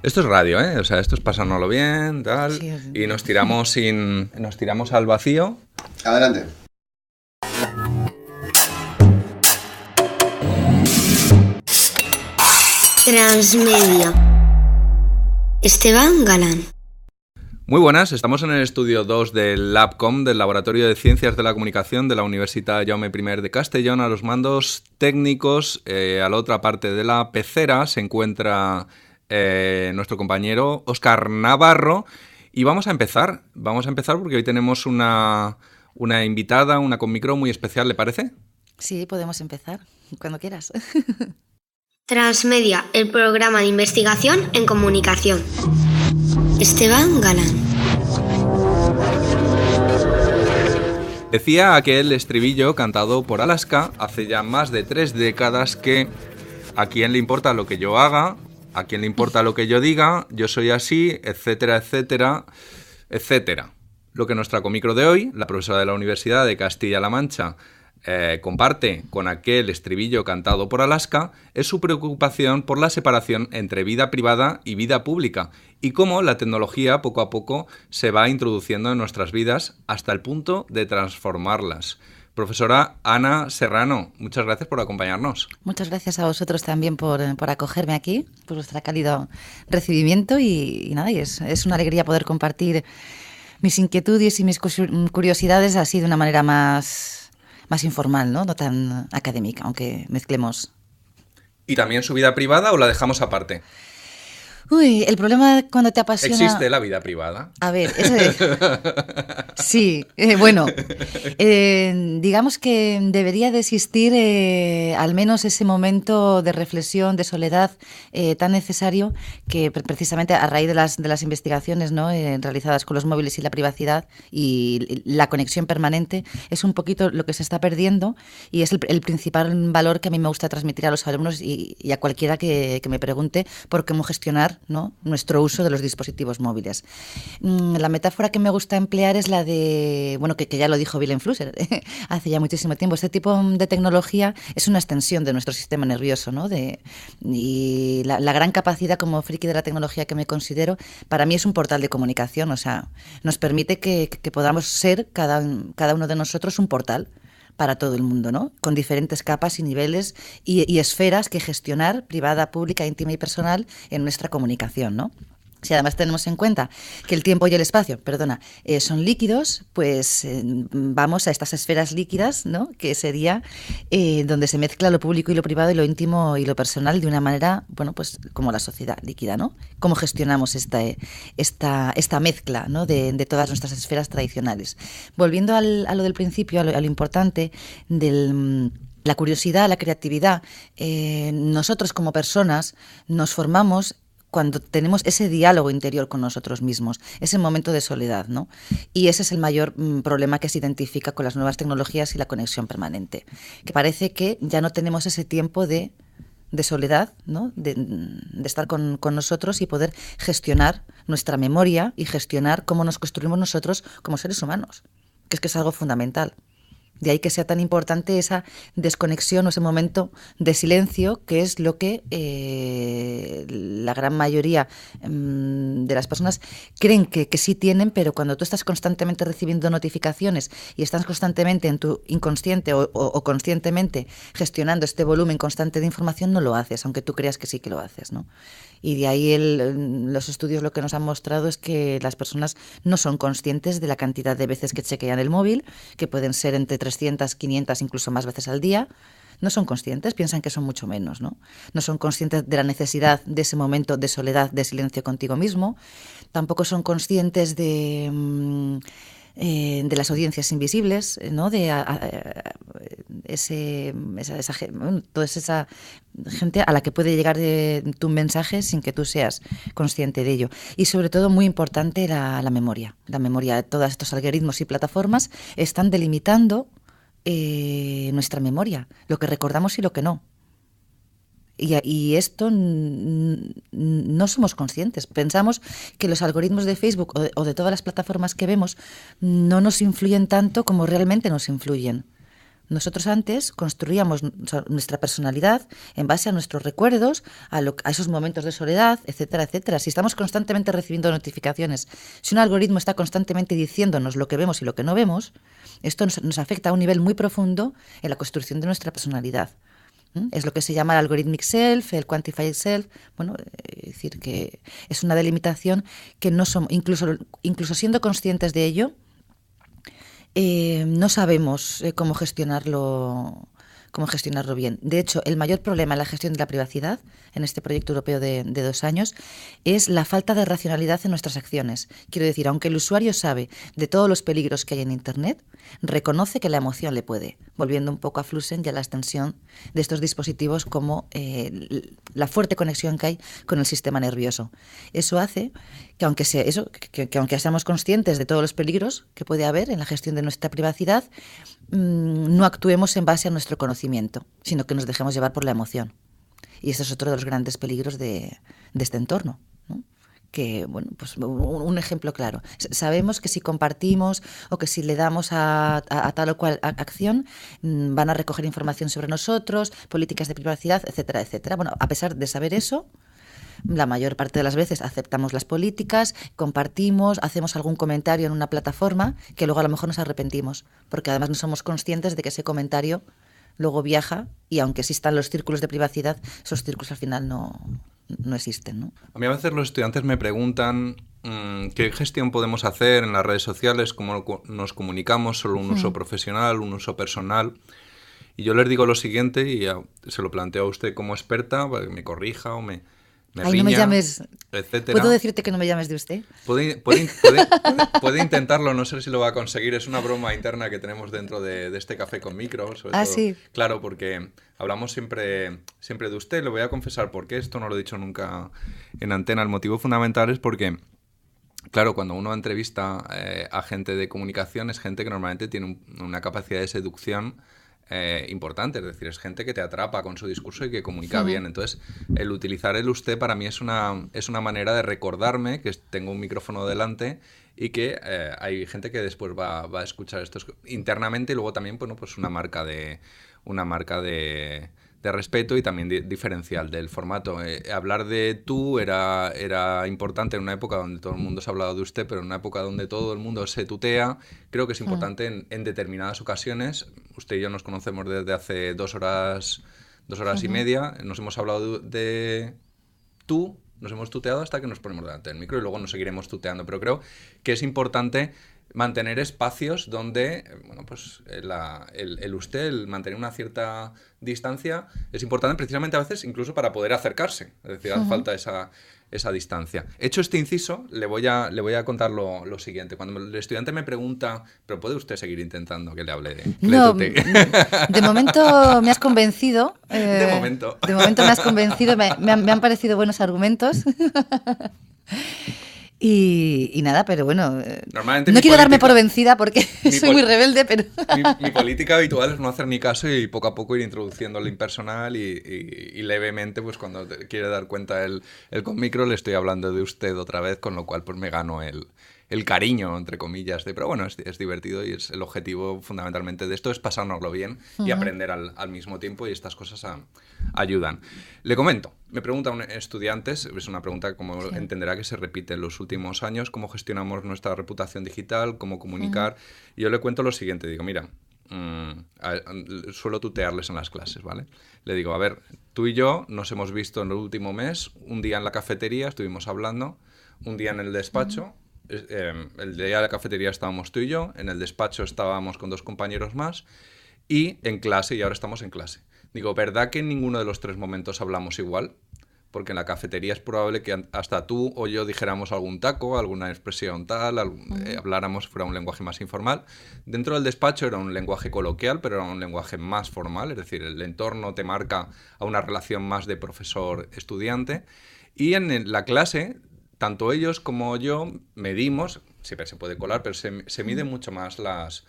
Esto es radio, ¿eh? O sea, esto es pasárnoslo bien, tal, Sí, y nos tiramos al vacío. Adelante. Transmedia. Esteban Galán. Muy buenas, estamos en el estudio 2 del LabCom, del Laboratorio de Ciencias de la Comunicación de la Universitat Jaume I de Castellón. A los mandos técnicos, a la otra parte de la pecera, se encuentra nuestro compañero Óscar Navarro. Y vamos a empezar porque hoy tenemos una invitada, una con micro muy especial, ¿le parece? Sí, podemos empezar, cuando quieras. Transmedia, el programa de investigación en comunicación. Esteban Galán. Decía aquel estribillo cantado por Alaska hace ya más de 3 décadas que a quién le importa lo que yo haga, a quién le importa lo que yo diga, yo soy así, etcétera, etcétera, etcétera. Lo que nuestra comicro de hoy, la profesora de la Universidad de Castilla-La Mancha, comparte con aquel estribillo cantado por Alaska es su preocupación por la separación entre vida privada y vida pública y cómo la tecnología poco a poco se va introduciendo en nuestras vidas hasta el punto de transformarlas. Profesora Ana Serrano, muchas gracias por acompañarnos. Muchas gracias a vosotros también por acogerme aquí, por vuestro cálido recibimiento y nada, y es una alegría poder compartir mis inquietudes y mis curiosidades así de una manera más informal, ¿no? No tan académica, aunque mezclemos. ¿Y también su vida privada o la dejamos aparte? Uy, el problema cuando te apasiona... ¿Existe la vida privada? A ver, sí, bueno, digamos que debería de existir al menos ese momento de reflexión, de soledad tan necesario que precisamente a raíz de las investigaciones, ¿no? Realizadas con los móviles y la privacidad y la conexión permanente es un poquito lo que se está perdiendo y es el principal valor que a mí me gusta transmitir a los alumnos y a cualquiera que me pregunte por cómo gestionar, ¿no? Nuestro uso de los dispositivos móviles. La metáfora que me gusta emplear es la de, bueno, que ya lo dijo Willem Flusser hace ya muchísimo tiempo. Este tipo de tecnología es una extensión de nuestro sistema nervioso, ¿no? Y la gran capacidad como friki de la tecnología que me considero, para mí es un portal de comunicación, o sea, nos permite que podamos ser cada uno de nosotros un portal para todo el mundo, ¿no? Con diferentes capas y niveles y esferas que gestionar, privada, pública, íntima y personal, en nuestra comunicación, ¿no? Si además tenemos en cuenta que el tiempo y el espacio, son líquidos, pues vamos a estas esferas líquidas, ¿no? Que sería donde se mezcla lo público y lo privado y lo íntimo y lo personal de una manera, bueno, pues como la sociedad líquida, ¿no? ¿Cómo gestionamos esta mezcla, ¿no? de todas nuestras esferas tradicionales? Volviendo a lo del principio, a lo importante del... La curiosidad, la creatividad, nosotros como personas nos formamos cuando tenemos ese diálogo interior con nosotros mismos, ese momento de soledad, ¿no? Y ese es el mayor problema que se identifica con las nuevas tecnologías y la conexión permanente, que parece que ya no tenemos ese tiempo de soledad, ¿no? De estar con nosotros y poder gestionar nuestra memoria y gestionar cómo nos construimos nosotros como seres humanos, que es algo fundamental. De ahí que sea tan importante esa desconexión o ese momento de silencio, que es lo que la gran mayoría de las personas creen que sí tienen, pero cuando tú estás constantemente recibiendo notificaciones y estás constantemente en tu inconsciente o conscientemente gestionando este volumen constante de información, no lo haces, aunque tú creas que sí que lo haces, ¿no? Y de ahí los estudios lo que nos han mostrado es que las personas no son conscientes de la cantidad de veces que chequean el móvil, que pueden ser entre 300, 500, incluso más veces al día. No son conscientes, piensan que son mucho menos, ¿no? No son conscientes de la necesidad de ese momento de soledad, de silencio contigo mismo. Tampoco son conscientes de las audiencias invisibles, ¿no? Toda esa gente a la que puede llegar tu mensaje sin que tú seas consciente de ello. Y sobre todo, muy importante, la memoria. La memoria, todos estos algoritmos y plataformas están delimitando nuestra memoria, lo que recordamos y lo que no. Y esto no somos conscientes. Pensamos que los algoritmos de Facebook o de todas las plataformas que vemos no nos influyen tanto como realmente nos influyen. Nosotros antes construíamos nuestra personalidad en base a nuestros recuerdos, a esos momentos de soledad, etcétera, etcétera. Si estamos constantemente recibiendo notificaciones, si un algoritmo está constantemente diciéndonos lo que vemos y lo que no vemos, esto nos afecta a un nivel muy profundo en la construcción de nuestra personalidad. Es lo que se llama el algorithmic self, el quantified self. Bueno, es decir, que es una delimitación que no somos, incluso siendo conscientes de ello, no sabemos cómo gestionarlo bien. De hecho, el mayor problema en la gestión de la privacidad en este proyecto europeo de 2 años es la falta de racionalidad en nuestras acciones. Quiero decir, aunque el usuario sabe de todos los peligros que hay en Internet, reconoce que la emoción le puede, volviendo un poco a Flusen y a la extensión de estos dispositivos como la fuerte conexión que hay con el sistema nervioso. Eso hace que aunque seamos conscientes de todos los peligros que puede haber en la gestión de nuestra privacidad, no actuemos en base a nuestro conocimiento, sino que nos dejemos llevar por la emoción. Y ese es otro de los grandes peligros de este entorno, ¿no? Que, bueno, pues un ejemplo claro. Sabemos que si compartimos o que si le damos a tal o cual acción, van a recoger información sobre nosotros, políticas de privacidad, etcétera, etcétera. Bueno, a pesar de saber eso, la mayor parte de las veces aceptamos las políticas, compartimos, hacemos algún comentario en una plataforma que luego a lo mejor nos arrepentimos, porque además no somos conscientes de que ese comentario luego viaja y aunque existan los círculos de privacidad, esos círculos al final no existen, ¿no? A mí a veces los estudiantes me preguntan qué gestión podemos hacer en las redes sociales, cómo nos comunicamos, solo un uso profesional, un uso personal. Y yo les digo lo siguiente, y se lo planteo a usted como experta, para que me corrija o me Ay, no me llames. Etcétera. ¿Puedo decirte que no me llames de usted? Puede intentarlo, no sé si lo va a conseguir. Es una broma interna que tenemos dentro de este café con micro. Sobre todo. Sí. Claro, porque hablamos siempre de usted. Le voy a confesar por qué. Esto no lo he dicho nunca en antena. El motivo fundamental es porque, claro, cuando uno entrevista a gente de comunicación, es gente que normalmente tiene una capacidad de seducción importante, es decir, es gente que te atrapa con su discurso y que comunica bien. Entonces, el utilizar el usted para mí es una manera de recordarme que tengo un micrófono delante y que hay gente que después va a escuchar esto internamente y luego también, bueno, pues una marca de respeto y también diferencial del formato. Hablar de tú era importante en una época donde todo el mundo se ha hablado de usted, pero en una época donde todo el mundo se tutea, creo que es importante en determinadas ocasiones. Usted y yo nos conocemos desde hace 2 horas y media, nos hemos hablado de tú, nos hemos tuteado hasta que nos ponemos delante del micro y luego nos seguiremos tuteando, pero creo que es importante mantener espacios donde, bueno, pues el usted, el mantener una cierta distancia es importante precisamente a veces incluso para poder acercarse, es decir, hace falta esa distancia. Hecho este inciso, le voy a contar lo siguiente. Cuando el estudiante me pregunta, ¿pero puede usted seguir intentando que le hable de No, de momento me has convencido. De momento me has convencido, me han parecido buenos argumentos. Y nada, pero bueno, normalmente no quiero darme por vencida porque soy muy rebelde, pero... Mi política habitual es no hacer ni caso y poco a poco ir introduciendo lo impersonal y levemente, pues cuando quiere dar cuenta el con micro le estoy hablando de usted otra vez, con lo cual pues me gano el cariño, entre comillas, pero bueno, es divertido y es el objetivo fundamentalmente de esto es pasárnoslo bien y aprender al mismo tiempo y estas cosas ayudan. Le comento, me preguntan estudiantes, es una pregunta como entenderá que se repite en los últimos años, cómo gestionamos nuestra reputación digital, cómo comunicar, y yo le cuento lo siguiente, digo, mira, suelo tutearles en las clases, ¿vale? Le digo, a ver, tú y yo nos hemos visto en el último mes, un día en la cafetería estuvimos hablando, un día en el despacho, el día de la cafetería estábamos tú y yo, en el despacho estábamos con 2 compañeros más y en clase, y ahora estamos en clase. Digo, ¿verdad que en ninguno de los 3 momentos hablamos igual? Porque en la cafetería es probable que hasta tú o yo dijéramos algún taco, alguna expresión tal, habláramos, fuera un lenguaje más informal. Dentro del despacho era un lenguaje coloquial, pero era un lenguaje más formal, es decir, el entorno te marca a una relación más de profesor-estudiante. Y en la clase, tanto ellos como yo medimos, siempre se puede colar, pero se miden mucho más las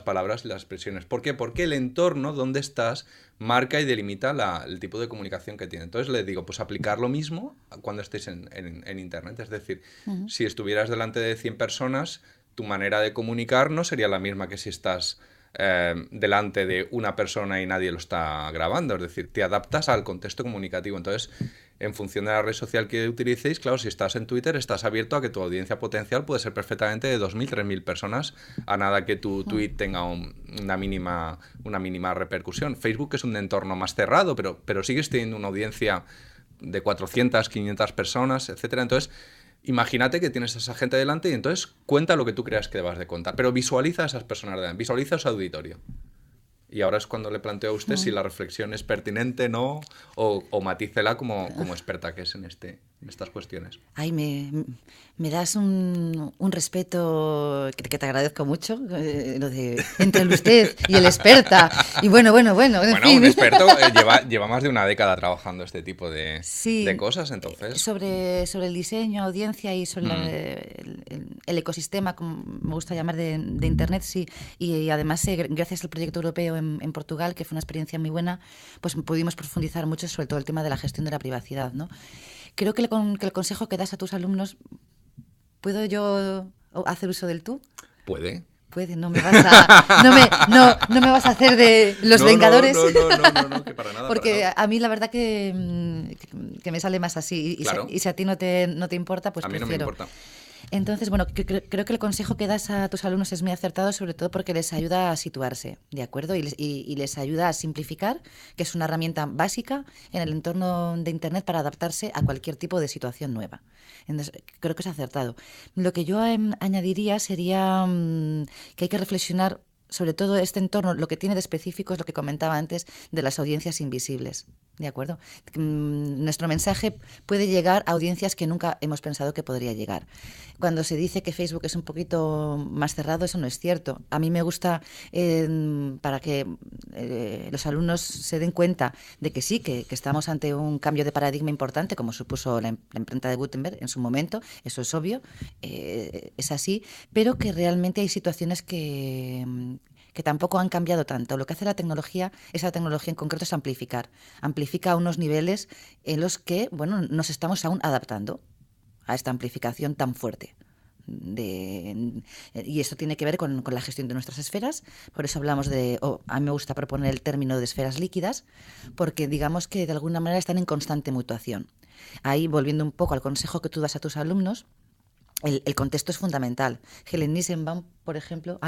palabras y las expresiones. ¿Por qué? Porque el entorno donde estás marca y delimita el tipo de comunicación que tiene. Entonces le digo, pues aplicar lo mismo cuando estés en Internet. Es decir, si estuvieras delante de 100 personas, tu manera de comunicar no sería la misma que si estás delante de una persona y nadie lo está grabando. Es decir, te adaptas al contexto comunicativo. Entonces, en función de la red social que utilicéis, claro, si estás en Twitter, estás abierto a que tu audiencia potencial puede ser perfectamente de 2.000, 3.000 personas, a nada que tu tweet tenga una mínima repercusión. Facebook es un entorno más cerrado, pero sigues teniendo una audiencia de 400, 500 personas, etcétera. Entonces, imagínate que tienes a esa gente delante y entonces cuenta lo que tú creas que debas de contar, pero visualiza a esas personas delante, visualiza a su auditorio. Y ahora es cuando le planteo a usted si la reflexión es pertinente, no, o matícela como experta que es en estas cuestiones. Ay, me das un respeto que te agradezco mucho, lo de entre el usted y el experta. Y bueno. En fin. Un experto lleva más de una década trabajando este tipo de cosas, entonces. Sobre el diseño, audiencia y sobre el ecosistema, como me gusta llamar, de Internet, sí. Y además, gracias al proyecto europeo en Portugal, que fue una experiencia muy buena, pues pudimos profundizar mucho sobre todo el tema de la gestión de la privacidad, ¿no? Creo que el consejo que das a tus alumnos, ¿puedo yo hacer uso del tú? Puede, no me vas a no me vas a hacer de los Vengadores. No, que para nada. Porque para nada. a mí la verdad que me sale más así. Y, claro. si a ti no te importa, pues a mí prefiero. No me importa. Entonces, bueno, creo que el consejo que das a tus alumnos es muy acertado, sobre todo porque les ayuda a situarse, ¿de acuerdo? Y les ayuda a simplificar, que es una herramienta básica en el entorno de Internet para adaptarse a cualquier tipo de situación nueva. Entonces, creo que es acertado. Lo que yo añadiría sería que hay que reflexionar sobre todo este entorno. Lo que tiene de específico es lo que comentaba antes de las audiencias invisibles, ¿de acuerdo? Nuestro mensaje puede llegar a audiencias que nunca hemos pensado que podría llegar. Cuando se dice que Facebook es un poquito más cerrado, eso no es cierto. A mí me gusta, para que los alumnos se den cuenta de que sí, que estamos ante un cambio de paradigma importante, como supuso la imprenta de Gutenberg en su momento, eso es obvio, es así, pero que realmente hay situaciones que tampoco han cambiado tanto. Lo que hace la tecnología en concreto es amplificar. Amplifica a unos niveles en los que, bueno, nos estamos aún adaptando a esta amplificación tan fuerte. Y esto tiene que ver con la gestión de nuestras esferas. Por eso hablamos a mí me gusta proponer el término de esferas líquidas, porque digamos que de alguna manera están en constante mutuación. Ahí, volviendo un poco al consejo que tú das a tus alumnos, el contexto es fundamental. Helen Nissenbaum, por ejemplo...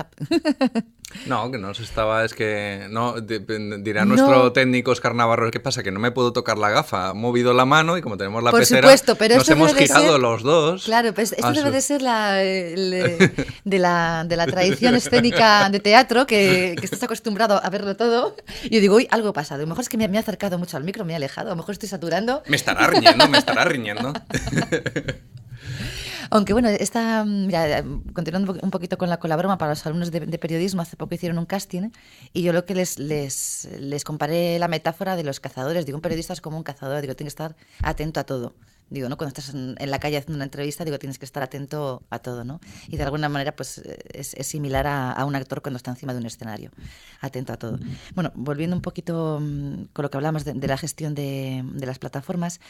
No, que no se estaba... Es que... No, dirá nuestro técnico Oscar Navarro, ¿qué pasa? Que no me puedo tocar la gafa. Ha movido la mano y como tenemos la pecera, supuesto, pero nos hemos girado los dos. Claro, pues esto debe de ser de la tradición escénica de teatro, que estás acostumbrado a verlo todo. Y yo digo, uy, algo pasa. A lo mejor es que me he acercado mucho al micro, me he alejado. A lo mejor estoy saturando. Me estará riñendo. Aunque bueno, mira, continuando un poquito con la broma, para los alumnos de periodismo, hace poco hicieron un casting y yo lo que les comparé la metáfora de los cazadores. Digo, un periodista es como un cazador, digo, tiene que estar atento a todo. Digo, ¿no? Cuando estás en la calle haciendo una entrevista, digo, tienes que estar atento a todo, ¿no? Y de alguna manera, pues, es similar a un actor cuando está encima de un escenario, atento a todo. Bueno, volviendo un poquito con lo que hablamos de la gestión de las plataformas.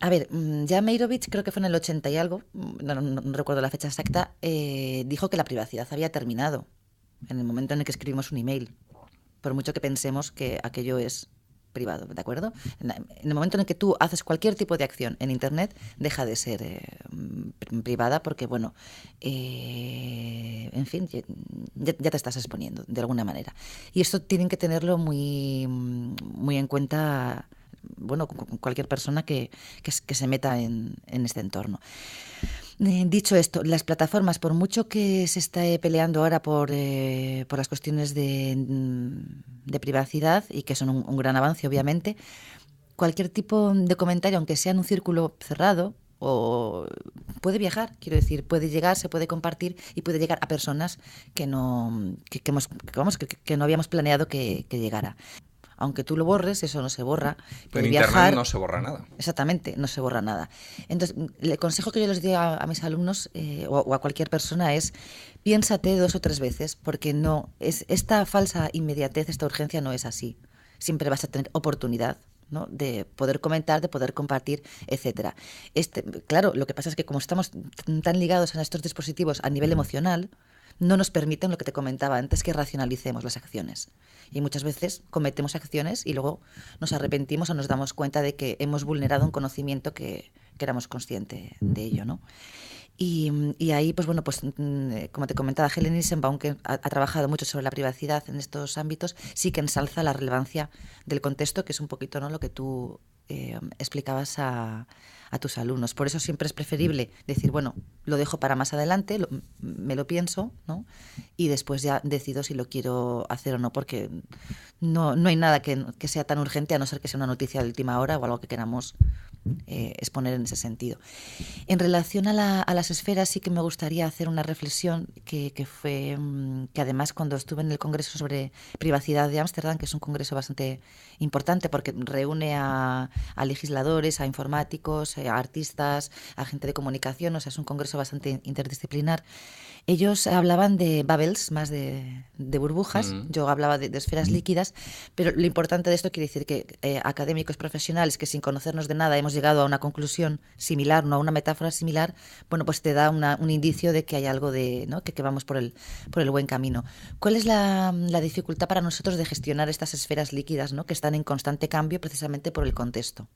A ver, ya Meirovich, creo que fue en el 80 y algo, no recuerdo la fecha exacta, dijo que la privacidad había terminado en el momento en el que escribimos un email, por mucho que pensemos que aquello es privado, ¿de acuerdo? En el momento en el que tú haces cualquier tipo de acción en Internet, deja de ser privada porque, bueno, en fin, ya te estás exponiendo de alguna manera. Y esto tienen que tenerlo muy, muy en cuenta, bueno, cualquier persona que se meta en este entorno. Dicho esto, las plataformas, por mucho que se esté peleando ahora por las cuestiones de privacidad, y que son un gran avance, obviamente, cualquier tipo de comentario, aunque sea en un círculo cerrado, o puede viajar, quiero decir, puede llegar, se puede compartir y puede llegar a personas que no habíamos planeado que llegara. Aunque tú lo borres, eso no se borra. En Internet no se borra nada. Exactamente, no se borra nada. Entonces, el consejo que yo les doy a mis alumnos o a cualquier persona es: piénsate 2 o 3 veces, porque no es esta falsa inmediatez, esta urgencia no es así. Siempre vas a tener oportunidad, ¿no?, de poder comentar, de poder compartir, etcétera. Claro, lo que pasa es que como estamos tan ligados a estos dispositivos a nivel emocional, no nos permiten lo que te comentaba antes, que racionalicemos las acciones. Y muchas veces cometemos acciones y luego nos arrepentimos o nos damos cuenta de que hemos vulnerado un conocimiento que éramos conscientes de ello, ¿no? Y ahí, pues bueno, pues como te comentaba, Helen Eisenbaum, que ha trabajado mucho sobre la privacidad en estos ámbitos, sí que ensalza la relevancia del contexto, que es un poquito, ¿no?, lo que tú explicabas a tus alumnos. Por eso siempre es preferible decir, bueno, lo dejo para más adelante, me lo pienso, ¿no?, y después ya decido si lo quiero hacer o no, porque no hay nada que sea tan urgente, a no ser que sea una noticia de última hora o algo que queramos exponer en ese sentido. En relación a las esferas, sí que me gustaría hacer una reflexión que fue que además cuando estuve en el Congreso sobre Privacidad de Ámsterdam, que es un congreso bastante importante porque reúne a legisladores, a informáticos, a artistas, a gente de comunicación, o sea, es un congreso bastante interdisciplinar. Ellos hablaban de bubbles, más de burbujas. Yo hablaba de esferas líquidas, pero lo importante de esto quiere decir que académicos profesionales que sin conocernos de nada hemos llegado a una conclusión similar, no a una metáfora similar, bueno, pues te da un indicio de que hay algo de, ¿no?, que vamos por el buen camino. ¿Cuál es la dificultad para nosotros de gestionar estas esferas líquidas, ¿no?, que están en constante cambio precisamente por el contexto?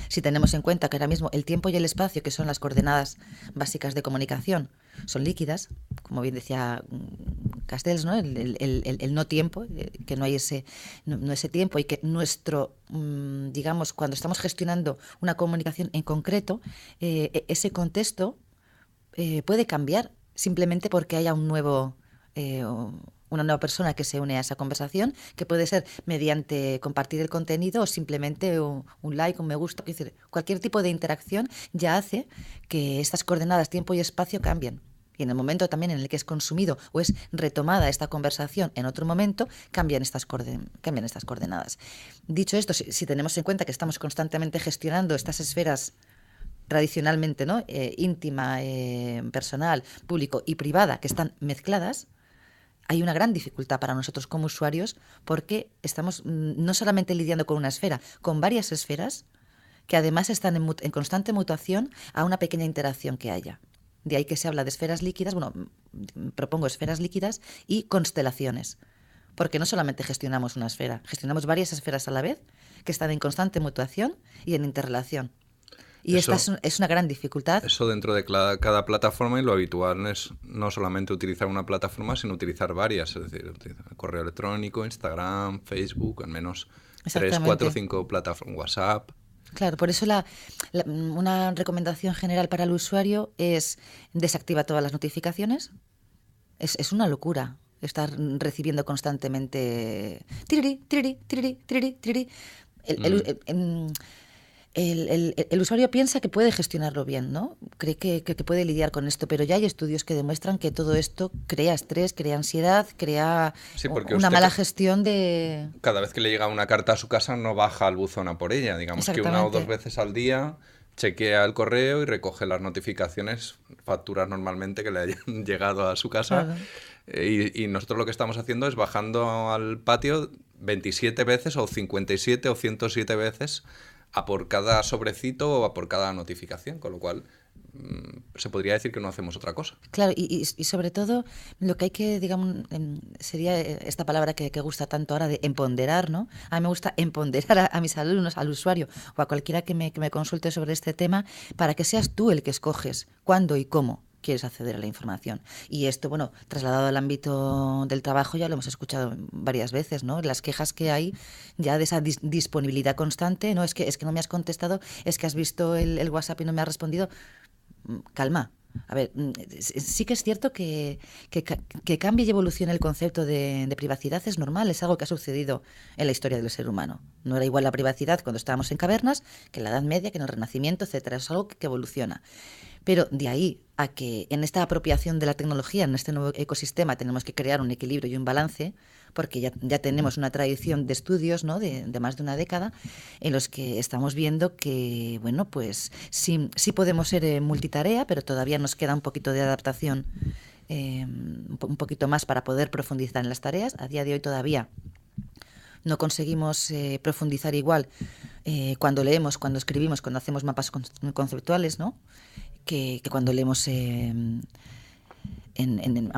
Si tenemos en cuenta que ahora mismo el tiempo y el espacio, que son las coordenadas básicas de comunicación, son líquidas, como bien decía Castells, ¿no?, el no tiempo, que no hay ese tiempo, y que nuestro, digamos, cuando estamos gestionando una comunicación en concreto, ese contexto puede cambiar simplemente porque haya una nueva persona que se une a esa conversación, que puede ser mediante compartir el contenido o simplemente un like, un me gusta. Es decir, cualquier tipo de interacción ya hace que estas coordenadas tiempo y espacio cambien. Y en el momento también en el que es consumido o es retomada esta conversación en otro momento, cambian estas coordenadas. Dicho esto, si tenemos en cuenta que estamos constantemente gestionando estas esferas tradicionalmente, ¿no?, íntima, personal, público y privada, que están mezcladas, hay una gran dificultad para nosotros como usuarios, porque estamos no solamente lidiando con una esfera, con varias esferas que además están en constante mutación a una pequeña interacción que haya. De ahí que se habla de esferas líquidas, bueno, propongo esferas líquidas y constelaciones, porque no solamente gestionamos una esfera, gestionamos varias esferas a la vez que están en constante mutación y en interrelación. Y esta es una gran dificultad. Eso dentro de cada plataforma, y lo habitual es no solamente utilizar una plataforma, sino utilizar varias, es decir, correo electrónico, Instagram, Facebook, al menos 3, 4, 5 plataformas, WhatsApp. Claro, por eso una recomendación general para el usuario es desactiva todas las notificaciones. Es una locura estar recibiendo constantemente tiriri, tiriri, tiriri, tiriri, tiriri. El usuario piensa que puede gestionarlo bien, ¿no? Cree que puede lidiar con esto, pero ya hay estudios que demuestran que todo esto crea estrés, crea ansiedad, crea una mala gestión de... Cada vez que le llega una carta a su casa no baja al buzón a por ella. Digamos que 1 o 2 veces al día chequea el correo y recoge las notificaciones, facturas normalmente que le hayan llegado a su casa. Claro. Y nosotros lo que estamos haciendo es bajando al patio 27 veces o 57 o 107 veces a por cada sobrecito o a por cada notificación, con lo cual se podría decir que no hacemos otra cosa. Claro, y sobre todo lo que hay que, digamos, sería esta palabra que gusta tanto ahora de empoderar, ¿no? A mí me gusta empoderar a mis alumnos, al usuario o a cualquiera que me consulte sobre este tema, para que seas tú el que escoges cuándo y cómo quieres acceder a la información. Y esto, bueno, trasladado al ámbito del trabajo, ya lo hemos escuchado varias veces, ¿no? Las quejas que hay ya de esa disponibilidad constante, no es que no me has contestado, es que has visto el WhatsApp y no me has respondido. Calma. A ver, sí que es cierto que cambie y evolucione el concepto de privacidad es normal, es algo que ha sucedido en la historia del ser humano. No era igual la privacidad cuando estábamos en cavernas que en la Edad Media, que en el Renacimiento, etcétera. Es algo que evoluciona. Pero de ahí a que en esta apropiación de la tecnología, en este nuevo ecosistema, tenemos que crear un equilibrio y un balance, porque ya tenemos una tradición de estudios, ¿no?, de más de una década, en los que estamos viendo que, bueno, pues sí podemos ser multitarea, pero todavía nos queda un poquito de adaptación, un poquito más para poder profundizar en las tareas. A día de hoy todavía no conseguimos profundizar igual cuando leemos, cuando escribimos, cuando hacemos mapas conceptuales, ¿no?, que cuando leemos en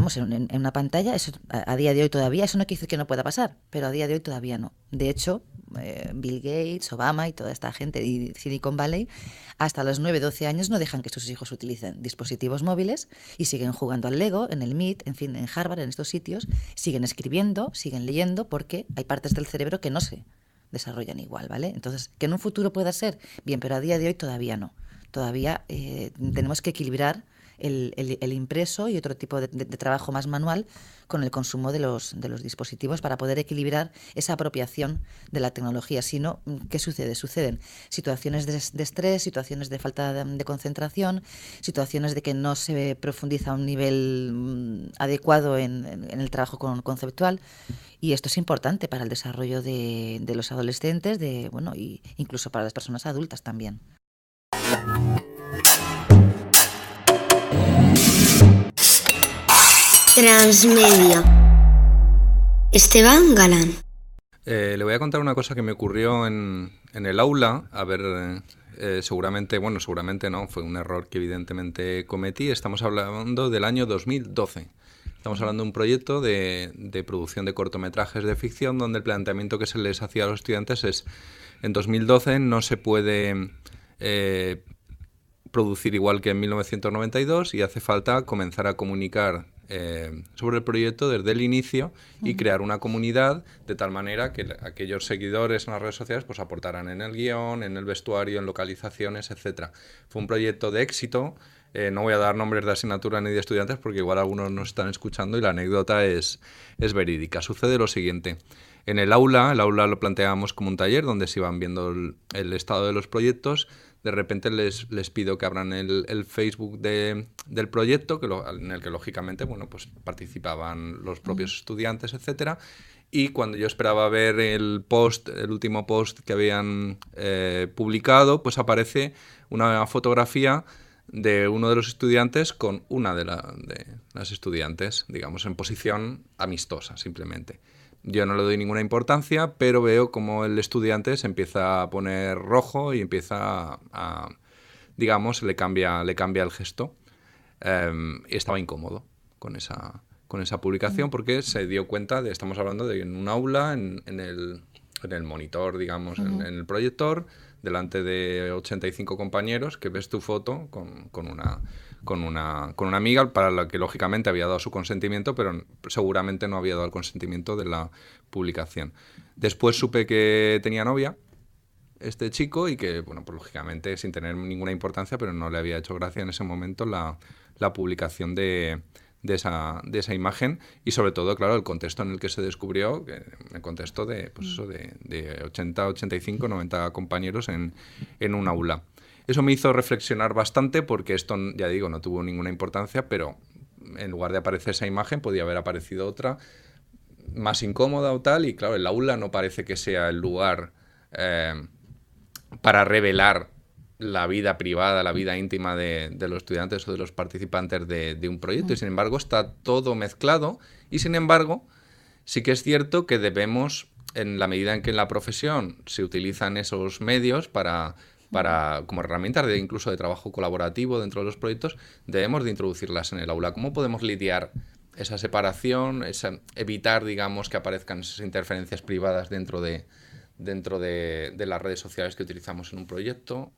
una pantalla, eso a día de hoy todavía, eso no quiere decir que no pueda pasar, pero a día de hoy todavía no. De hecho, Bill Gates, Obama y toda esta gente y Silicon Valley, hasta los 9-12 años no dejan que sus hijos utilicen dispositivos móviles y siguen jugando al Lego, en el Meet, en fin, en Harvard, en estos sitios, siguen escribiendo, siguen leyendo, porque hay partes del cerebro que no se desarrollan igual, ¿vale? Entonces, que en un futuro pueda ser, bien, pero a día de hoy todavía no. Todavía tenemos que equilibrar el impreso y otro tipo de trabajo más manual con el consumo de los dispositivos para poder equilibrar esa apropiación de la tecnología. Si no, ¿qué sucede? Suceden situaciones de estrés, situaciones de falta de concentración, situaciones de que no se profundiza a un nivel adecuado en el trabajo conceptual, y esto es importante para el desarrollo de los adolescentes, y incluso para las personas adultas también. Transmedia. Esteban Galán. Le voy a contar una cosa que me ocurrió en el aula. A ver, seguramente no, fue un error que evidentemente cometí. Estamos hablando del año 2012. Estamos hablando de un proyecto de producción de cortometrajes de ficción, donde el planteamiento que se les hacía a los estudiantes es: en 2012 no se puede producir igual que en 1992 y hace falta comenzar a comunicar sobre el proyecto desde el inicio y crear una comunidad de tal manera que aquellos seguidores en las redes sociales pues aportaran en el guión, en el vestuario, en localizaciones, etcétera. Fue un proyecto de éxito. No voy a dar nombres de asignatura ni de estudiantes porque igual algunos nos están escuchando y la anécdota es verídica. Sucede lo siguiente. En el aula lo planteábamos como un taller donde se iban viendo el estado de los proyectos. De repente les pido que abran el Facebook del proyecto, en el que lógicamente pues participaban los propios estudiantes, etcétera. Y cuando yo esperaba ver el último post que habían publicado, pues aparece una fotografía de uno de los estudiantes con una de las estudiantes, digamos, en posición amistosa, simplemente. Yo no le doy ninguna importancia, pero veo como el estudiante se empieza a poner rojo y empieza digamos, le cambia el gesto. Estaba incómodo con esa publicación porque se dio cuenta estamos hablando de en un aula, en el monitor, digamos, en el proyector, delante de 85 compañeros, que ves tu foto con una amiga para la que lógicamente había dado su consentimiento, pero seguramente no había dado el consentimiento de la publicación. Después supe que tenía novia este chico y que, pues lógicamente, sin tener ninguna importancia, pero no le había hecho gracia en ese momento la publicación de esa imagen y sobre todo, claro, el contexto en el que se descubrió, el contexto de 80, 85, 90 compañeros en un aula. Eso me hizo reflexionar bastante porque esto, ya digo, no tuvo ninguna importancia, pero en lugar de aparecer esa imagen podía haber aparecido otra más incómoda o tal, y claro, el aula no parece que sea el lugar para revelar la vida privada, la vida íntima de los estudiantes o de los participantes de un proyecto, y sin embargo está todo mezclado, y sin embargo sí que es cierto que debemos, en la medida en que en la profesión se utilizan esos medios como herramientas incluso de trabajo colaborativo dentro de los proyectos, debemos de introducirlas en el aula. ¿Cómo podemos lidiar esa separación, evitar, digamos, que aparezcan esas interferencias privadas dentro de las redes sociales que utilizamos en un proyecto?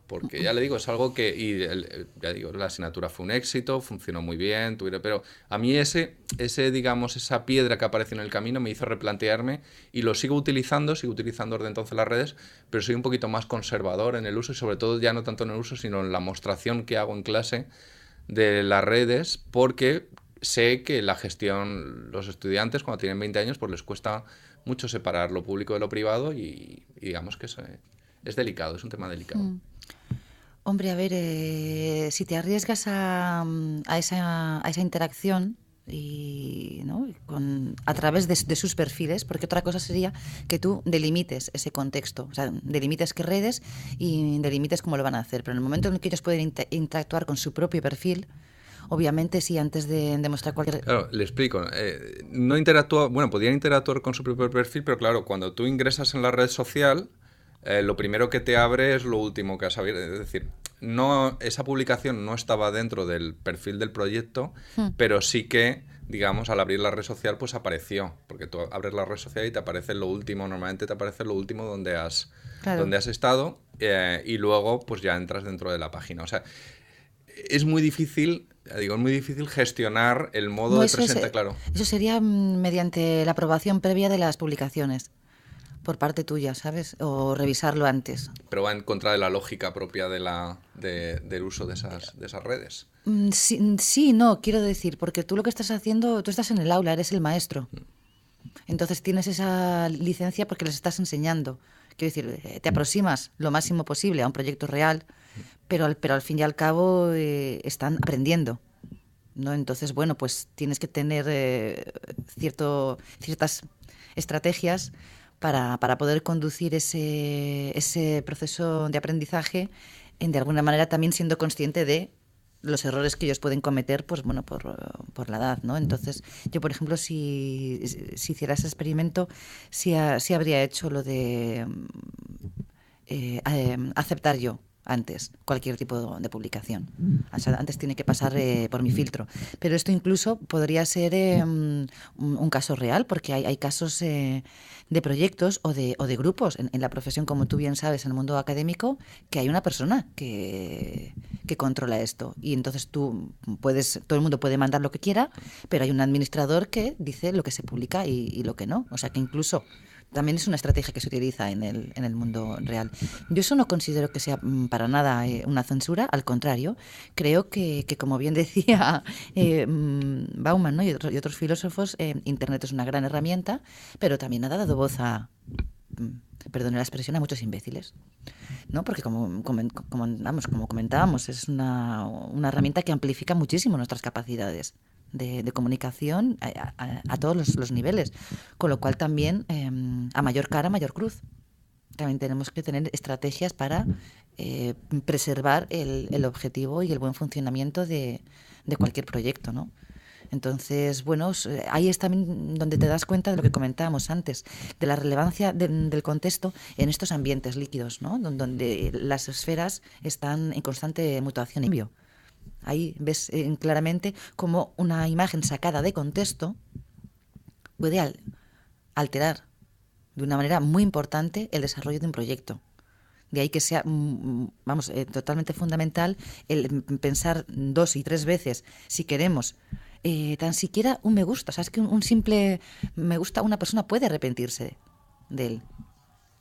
Porque ya le digo, es algo que, ya digo, la asignatura fue un éxito, funcionó muy bien, pero a mí digamos, esa piedra que apareció en el camino me hizo replantearme, y lo sigo utilizando desde entonces las redes, pero soy un poquito más conservador en el uso, y sobre todo ya no tanto en el uso, sino en la mostración que hago en clase de las redes, porque sé que la gestión, los estudiantes cuando tienen 20 años, pues les cuesta mucho separar lo público de lo privado, y digamos que es delicado, es un tema delicado. Hombre, a ver, si te arriesgas a esa interacción ¿no? a través de sus perfiles, porque otra cosa sería que tú delimites ese contexto, o sea, delimites qué redes y delimites cómo lo van a hacer, pero en el momento en el que ellos pueden interactuar con su propio perfil, obviamente sí, antes de demostrar cualquier... Claro, le explico. Podrían interactuar con su propio perfil, pero claro, cuando tú ingresas en la red social, lo primero que te abre es lo último que has abierto. Es decir, esa publicación no estaba dentro del perfil del proyecto, pero sí que, digamos, al abrir la red social, pues apareció. Porque tú abres la red social y te aparece lo último, normalmente te aparece lo último donde has estado, y luego pues ya entras dentro de la página. O sea, es muy difícil gestionar el modo de presenta, claro. Eso sería mediante la aprobación previa de las publicaciones. Por parte tuya, ¿sabes? O revisarlo antes. Pero va en contra de la lógica propia del uso de esas redes. Sí, no, quiero decir, porque tú lo que estás haciendo, tú estás en el aula, eres el maestro. Entonces tienes esa licencia porque les estás enseñando. Quiero decir, te aproximas lo máximo posible a un proyecto real, pero al fin y al cabo están aprendiendo, ¿no? Entonces, bueno, pues tienes que tener ciertas estrategias para poder conducir ese proceso de aprendizaje, de alguna manera también siendo consciente de los errores que ellos pueden cometer, pues bueno, por la edad, ¿no? Entonces, yo, por ejemplo, si hiciera ese experimento, sí habría hecho lo de aceptar yo antes cualquier tipo de publicación. O sea, antes tiene que pasar por mi filtro. Pero esto incluso podría ser un caso real, porque hay casos de proyectos o de grupos en la profesión, como tú bien sabes, en el mundo académico, que hay una persona que controla esto. Y entonces todo el mundo puede mandar lo que quiera, pero hay un administrador que dice lo que se publica y lo que no. O sea, que incluso también es una estrategia que se utiliza en el mundo real. Yo eso no considero que sea para nada una censura, al contrario. Creo que como bien decía Bauman, ¿no? y otros filósofos, Internet es una gran herramienta, pero también ha dado voz perdone la expresión, a muchos imbéciles, ¿no? Porque como comentábamos, es una herramienta que amplifica muchísimo nuestras capacidades de comunicación a todos los niveles, con lo cual también a mayor cara, mayor cruz. También tenemos que tener estrategias para preservar el objetivo y el buen funcionamiento de cualquier proyecto, ¿no? Entonces, bueno, ahí es también donde te das cuenta de lo que comentábamos antes, de la relevancia del contexto en estos ambientes líquidos, ¿no? Donde las esferas están en constante mutación y cambio. Ahí ves claramente cómo una imagen sacada de contexto puede alterar de una manera muy importante el desarrollo de un proyecto. De ahí que sea, totalmente fundamental el pensar 2 y 3 veces si queremos tan siquiera un me gusta. O sea, es que un simple me gusta, una persona puede arrepentirse de él.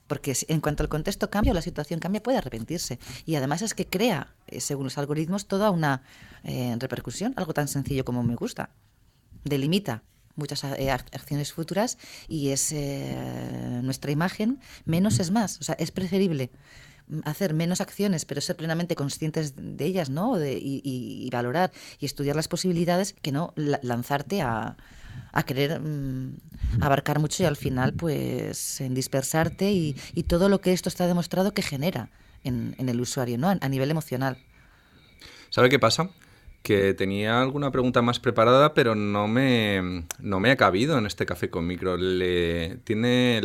Porque en cuanto al contexto cambia o la situación cambia, puede arrepentirse. Y además es que crea, según los algoritmos, toda una repercusión. Algo tan sencillo como me gusta. Delimita muchas acciones futuras y es nuestra imagen. Menos es más. O sea, es preferible hacer menos acciones, pero ser plenamente conscientes de ellas, ¿no? Y valorar y estudiar las posibilidades, que no lanzarte a querer abarcar mucho y al final pues en dispersarte y todo lo que esto está demostrado que genera en el usuario, ¿no? A nivel emocional. ¿Sabe qué pasa? Que tenía alguna pregunta más preparada, pero no me ha cabido en este Café con Micro. ¿Le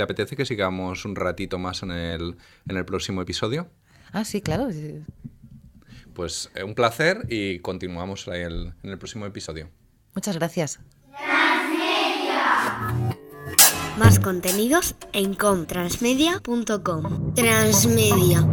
apetece que sigamos un ratito más en el próximo episodio? Ah, sí, claro. Pues un placer y continuamos en el próximo episodio. Muchas gracias. Más contenidos en comtransmedia.com. Transmedia.